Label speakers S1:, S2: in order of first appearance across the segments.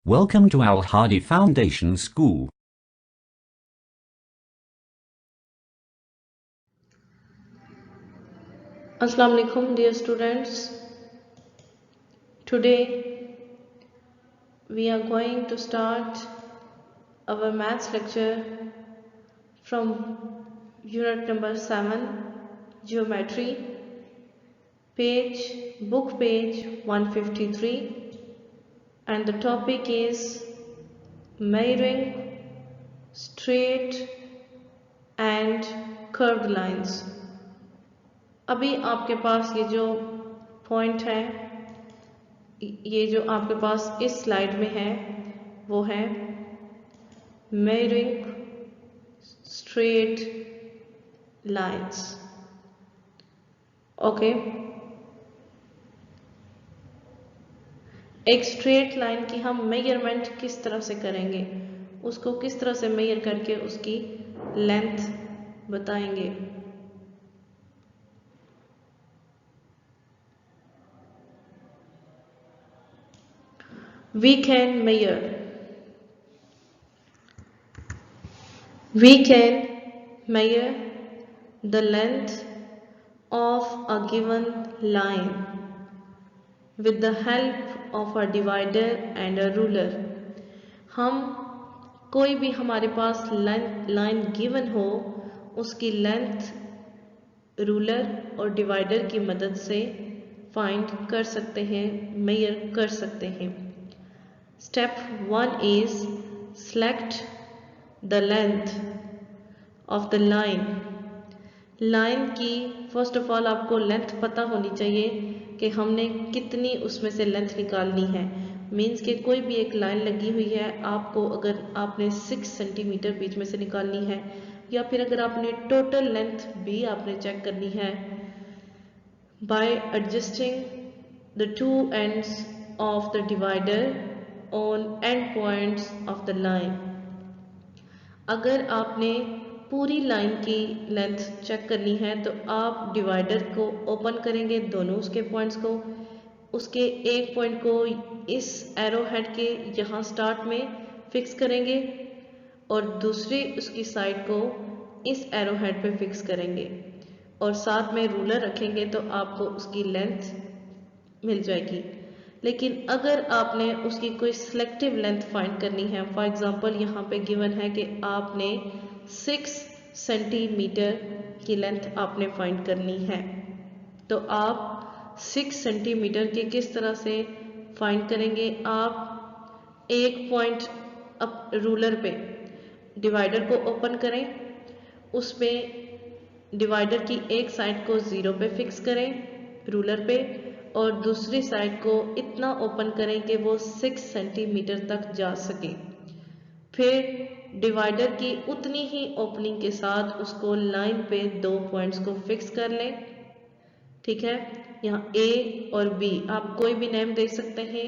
S1: Welcome to Al Hadi Foundation School.
S2: Assalamu alaikum, dear students. Today we are going to start our maths lecture from unit number 7, geometry, book page 153, and the topic is measuring straight and curved lines. अभी आपके पास ये जो point है, ये जो आपके पास इस slide में है वो है measuring straight lines. ओके, एक स्ट्रेट लाइन की हम मेजरमेंट किस तरह से करेंगे, उसको किस तरह से मेजर करके उसकी लेंथ बताएंगे. We can measure the length of a given line with the help of a divider and a ruler. हम कोई भी हमारे पास लाइन गिवन हो, उसकी लेंथ रूलर और डिवाइडर की मदद से फाइंड कर सकते हैं, मेजर कर सकते हैं. Step 1 is select the length of the line. Line की फर्स्ट ऑफ ऑल आपको लेंथ पता होनी चाहिए कि हमने कितनी उसमें से लेंथ निकालनी है. मीन्स कि कोई भी एक लाइन लगी हुई है, आपको अगर आपने 6 सेंटीमीटर बीच में से निकालनी है, या फिर अगर आपने टोटल लेंथ भी आपने चेक करनी है bye adjusting the two ends of the divider on and points of the line. अगर आपने पूरी लाइन की लेंथ चेक करनी है तो आप डिवाइडर को ओपन करेंगे, दोनों उसके पॉइंट्स को, उसके एक पॉइंट को इस एरो हेड के यहाँ स्टार्ट में फिक्स करेंगे और दूसरी उसकी साइड को इस एरो हेड पे फिक्स करेंगे और साथ में रूलर रखेंगे तो आपको उसकी लेंथ मिल जाएगी. लेकिन अगर आपने उसकी कोई सिलेक्टिव लेंथ फाइंड करनी है, फॉर एग्जांपल यहाँ पे गिवन है कि आपने 6 सेंटीमीटर की लेंथ आपने फाइंड करनी है, तो आप 6 सेंटीमीटर की किस तरह से फाइंड करेंगे. आप एक पॉइंट अब रूलर पे डिवाइडर को ओपन करें, उस पे डिवाइडर की एक साइड को 0 पे फिक्स करें रूलर पे और दूसरी साइड को इतना ओपन करें कि वो 6 सेंटीमीटर तक जा सके. फिर डिवाइडर की उतनी ही ओपनिंग के साथ उसको लाइन पे 2 पॉइंट्स को फिक्स कर लें. ठीक है, यहाँ ए और बी आप कोई भी नेम दे सकते हैं.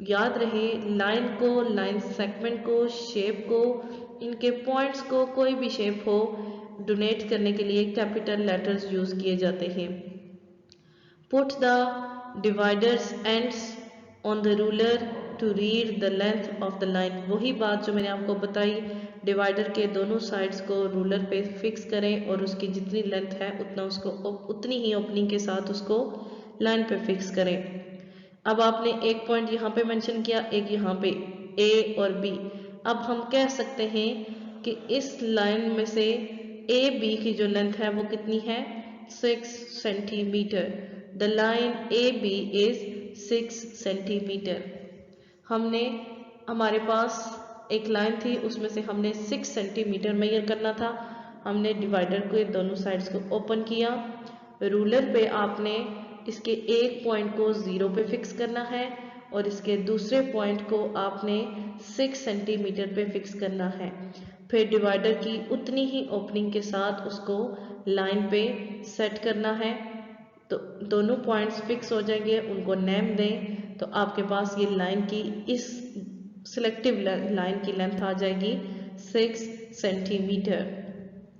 S2: याद रहे लाइन को, लाइन सेगमेंट को, शेप को, इनके पॉइंट्स को, कोई भी शेप हो, डोनेट करने के लिए कैपिटल लेटर्स यूज किए जाते हैं. Put the divider's ends on the ruler to read the length of the line. वही बात जो मैंने आपको बताई, डिवाइडर के दोनों साइड्स को रूलर पे फिक्स करें और उसकी जितनी लेंथ है उतनी ही ओपनिंग के साथ उसको लाइन पे फिक्स करें. अब आपने एक पॉइंट यहाँ पे मेंशन किया, एक यहाँ पे ए और बी. अब हम कह सकते हैं कि इस लाइन में से ए बी की जो लेंथ है वो कितनी है, 6 centimetre. The line A B is 6 centimetre. हमारे पास एक लाइन थी, उसमें से हमने 6 सेंटीमीटर मेजर करना था. हमने डिवाइडर को दोनों साइड्स को ओपन किया, रूलर पे आपने इसके एक पॉइंट को 0 पे फिक्स करना है और इसके दूसरे पॉइंट को आपने 6 सेंटीमीटर पे फिक्स करना है. फिर डिवाइडर की उतनी ही ओपनिंग के साथ उसको लाइन पे सेट करना है, तो दोनों पॉइंट्स फिक्स हो जाएंगे. उनको नेम दें तो आपके पास ये लाइन की, इस सिलेक्टिव लाइन की लेंथ आ जाएगी 6 सेंटीमीटर.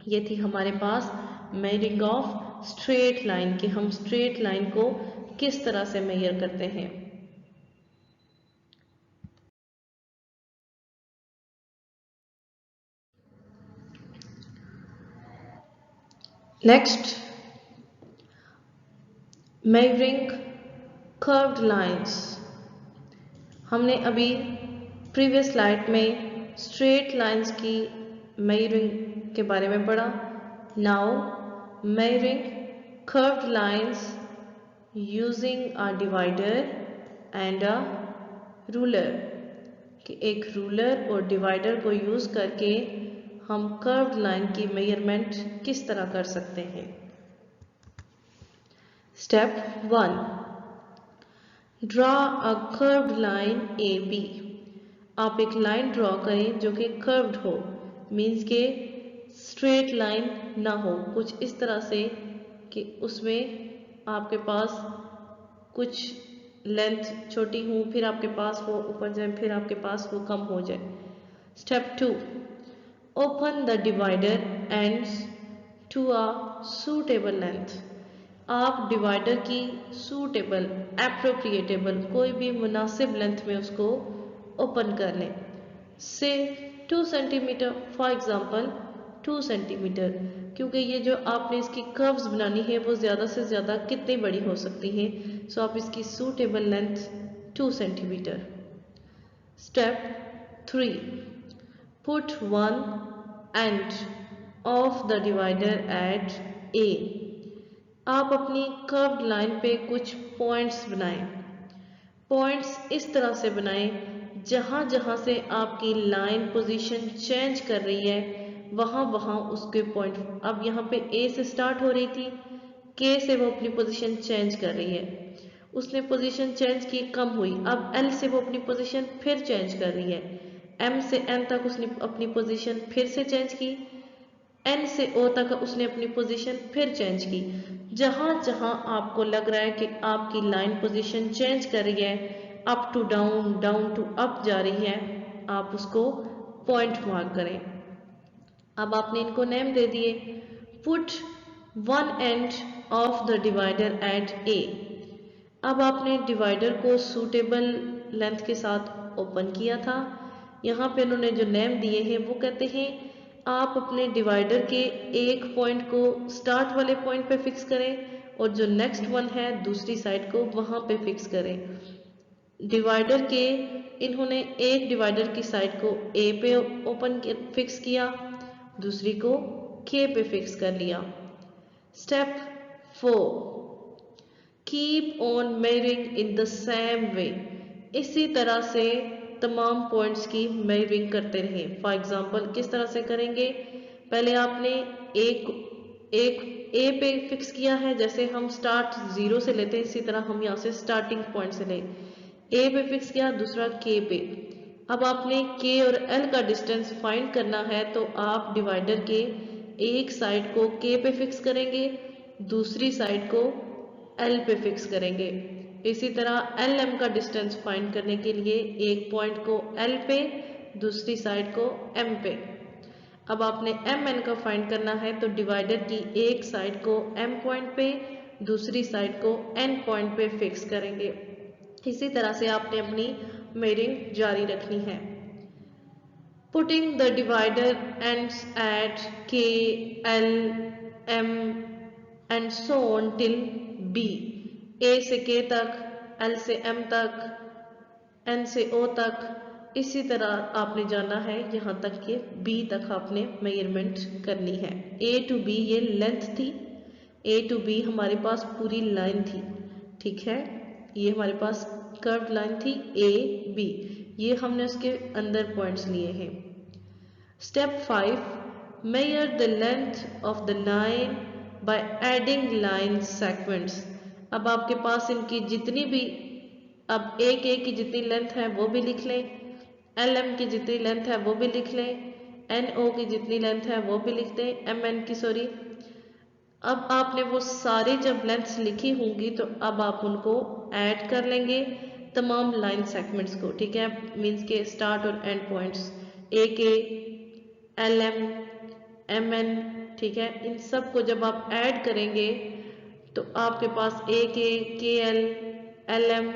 S2: ये थी हमारे पास मेजरिंग ऑफ स्ट्रेट लाइन, कि हम स्ट्रेट लाइन को किस तरह से मेजर करते हैं. Next, measuring curved lines. हमने अभी प्रीवियस स्लाइड में स्ट्रेट लाइंस की मेजरिंग के बारे में पढ़ा। Now measuring curved lines using a divider and a ruler, कि एक रूलर और डिवाइडर को यूज करके हम कर्व्ड लाइन की मेजरमेंट किस तरह कर सकते हैं। Step 1, draw a curved line A B. आप एक लाइन ड्रॉ करें जो कि कर्व्ड हो, मीन्स के स्ट्रेट लाइन ना हो, कुछ इस तरह से कि उसमें आपके पास कुछ लेंथ छोटी हो, फिर आपके पास वो ऊपर जाए, फिर आपके पास वो कम हो जाए। Step 2, open the divider ends to a suitable length. आप डिवाइडर की सूटेबल, एप्रोप्रिएटेबल, कोई भी मुनासिब लेंथ में उसको ओपन कर लें। से 2 सेंटीमीटर, फॉर एग्जांपल 2 सेंटीमीटर, क्योंकि ये जो आपने इसकी कर्व्स बनानी है वो ज़्यादा से ज़्यादा कितनी बड़ी हो सकती हैं, सो आप इसकी suitable length 2 centimetre. Step 3, put one end of the divider at A. आप अपनी कर्व्ड लाइन पे कुछ पॉइंट्स बनाएं। पॉइंट्स इस तरह से बनाएं जहां जहां से आपकी लाइन पोजीशन चेंज कर रही है वहां वहां उसके पॉइंट। अब यहाँ पे ए से स्टार्ट हो रही थी, के से वो अपनी पोजीशन चेंज कर रही है, उसने पोजीशन चेंज की, कम हुई, अब एल से वो अपनी पोजीशन फिर चेंज कर रही है, एम से एन तक उसने अपनी पोजीशन फिर से चेंज की, एन से ओ तक उसने अपनी पोजीशन फिर चेंज की। जहां जहां आपको लग रहा है कि आपकी लाइन पोजीशन चेंज कर रही है, up to down, down to up जा रही है, आप उसको पॉइंट मार्क करें। अब आपने इनको नेम दे दिए। Put one end of the divider at A. अब आपने डिवाइडर को सूटेबल लेंथ के साथ ओपन किया था। यहाँ पे उन्होंने जो नेम दिए हैं वो कहते हैं आप अपने डिवाइडर के एक पॉइंट को स्टार्ट वाले पॉइंट पे फिक्स करें और जो नेक्स्ट वन है दूसरी साइड को वहां पे फिक्स करें। डिवाइडर के इन्होंने एक डिवाइडर की साइड को ए पे फिक्स किया, दूसरी को के पे फिक्स कर लिया। Step 4, keep on measuring in the same way. इसी तरह से तमाम पॉइंट्स की मेजरिंग करते रहें। फॉर एग्जांपल किस तरह से करेंगे, पहले आपने एक ए पे फिक्स किया है, जैसे हम स्टार्ट 0 से लेते हैं इसी तरह हम यहाँ से स्टार्टिंग पॉइंट से लें। ए पे फिक्स किया, दूसरा के पे। अब आपने के और एल का डिस्टेंस फाइंड करना है, तो आप डिवाइडर के एक साइड को के पे फिक्स करेंगे, दूसरी साइड को एल पे फिक्स करेंगे। इसी तरह एल एम का डिस्टेंस फाइंड करने के लिए एक पॉइंट को एल पे, दूसरी साइड को एम पे। अब आपने एम एन का फाइंड करना है, तो डिवाइडर की एक साइड को एम पॉइंट पे, दूसरी साइड को एन पॉइंट पे फिक्स करेंगे। इसी तरह से आपने अपनी मेजरिंग जारी रखनी है। Putting the divider ends at K, L, M and so on till B. A से के तक, एल से एम तक, एन से ओ तक, इसी तरह आपने जाना है यहाँ तक कि बी तक आपने मेजरमेंट करनी है। ए टू बी ये लेंथ थी, ए टू बी हमारे पास पूरी लाइन थी, ठीक है, ये हमारे पास कर्व लाइन थी ए बी, ये हमने उसके अंदर पॉइंट्स लिए हैं। Step 5, measure the length of the line by adding line segments. अब आपके पास इनकी जितनी भी, अब एक की जितनी लेंथ है वो भी लिख लें, एल एम की जितनी लेंथ है वो भी लिख लें, एन ओ की जितनी लेंथ है वो भी लिख दें, एम एन की सॉरी। अब आपने वो सारी जब लेंथ्स लिखी होंगी तो अब आप उनको ऐड कर लेंगे तमाम लाइन सेगमेंट्स को, ठीक है, मीन्स के स्टार्ट और and points A K, L M, M N, ठीक है, इन सब को जब आप ऐड करेंगे तो आपके पास A K L, L M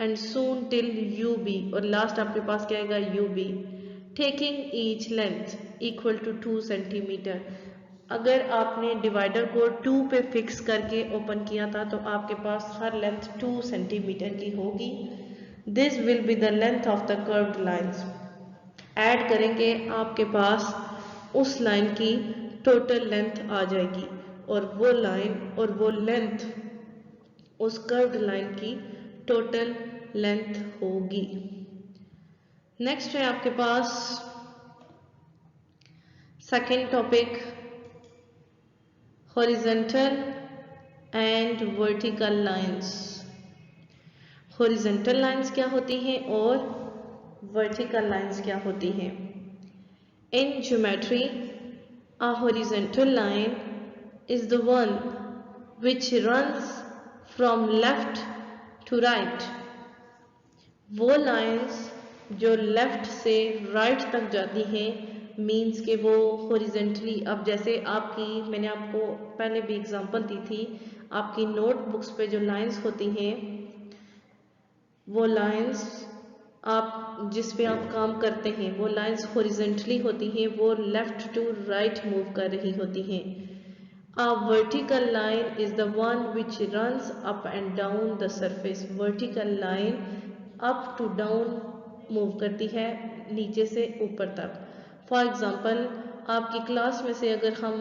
S2: and so on till U B, और लास्ट आपके पास क्या आएगा, U B, taking each length equal to 2 centimetre. अगर आपने डिवाइडर को 2 पे फिक्स करके ओपन किया था तो आपके पास हर लेंथ 2 सेंटीमीटर की होगी। This will be the length of the curved lines. Add करेंगे आपके पास उस लाइन की टोटल लेंथ आ जाएगी और वो लाइन और वो लेंथ उस कर्व्ड लाइन की टोटल लेंथ होगी। नेक्स्ट है आपके पास second topic, horizontal and vertical lines. Horizontal lines क्या होती हैं और वर्टिकल लाइंस क्या होती हैं? In geometry a horizontal line is the one which runs from left to right। वो लाइंस जो लेफ्ट से राइट तक जाती हैं मीन्स के वो हॉरिजेंटली, अब जैसे आपकी मैंने आपको पहले भी एग्जांपल दी थी, आपकी नोटबुक्स पे जो लाइंस होती हैं वो लाइंस आप जिस पे आप काम करते हैं वो लाइंस हॉरिजेंटली होती हैं, वो लेफ्ट टू राइट मूव कर रही होती हैं। A vertical line is the one which runs up and down the surface। vertical line up to down move करती है, नीचे से ऊपर तक। फॉर एग्जाम्पल आपकी क्लास में से अगर हम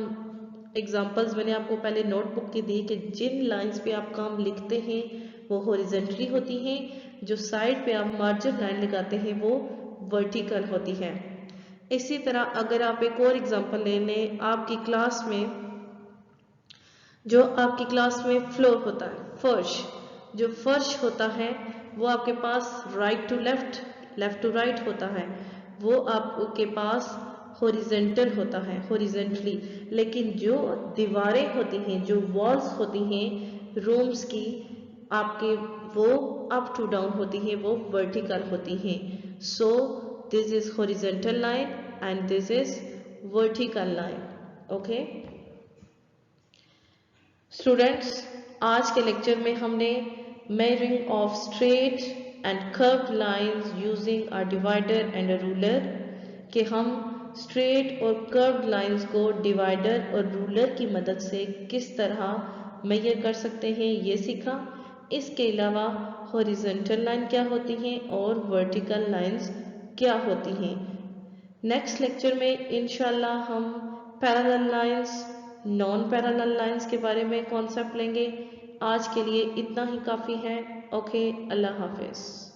S2: एग्जाम्पल्स मैंने आपको पहले नोटबुक की दी कि जिन लाइंस पे आप काम लिखते हैं वो हॉरिजेंटली होती हैं, जो साइड पे आप मार्जिन लाइन लगाते हैं वो वर्टिकल होती है। इसी तरह अगर आप एक और एग्जाम्पल ले लें, आपकी क्लास में फ्लोर होता है, फर्श, जो फर्श होता है वो आपके पास right to left, left to right होता है, वो आपके पास हॉरिजेंटल होता है, हॉरिजेंटली। लेकिन जो दीवारें होती हैं, जो वॉल्स होती हैं रूम्स की आपके, वो अप टू डाउन होती हैं, वो वर्टिकल होती हैं। So this is horizontal line and this is vertical line. Okay students, आज के लेक्चर में हमने measuring of straight and curved lines using a divider and a ruler कि हम स्ट्रेट और कर्व्ड लाइंस को डिवाइडर और रूलर की मदद से किस तरह मेजर कर सकते हैं ये सीखा। इसके अलावा हॉरिजॉन्टल लाइन क्या होती हैं और वर्टिकल लाइंस क्या होती हैं। नेक्स्ट लेक्चर में इंशाल्लाह हम parallel lines, non parallel lines के बारे में कॉन्सेप्ट लेंगे। आज के लिए इतना ही काफ़ी है। ओके, अल्लाह हाफिज़।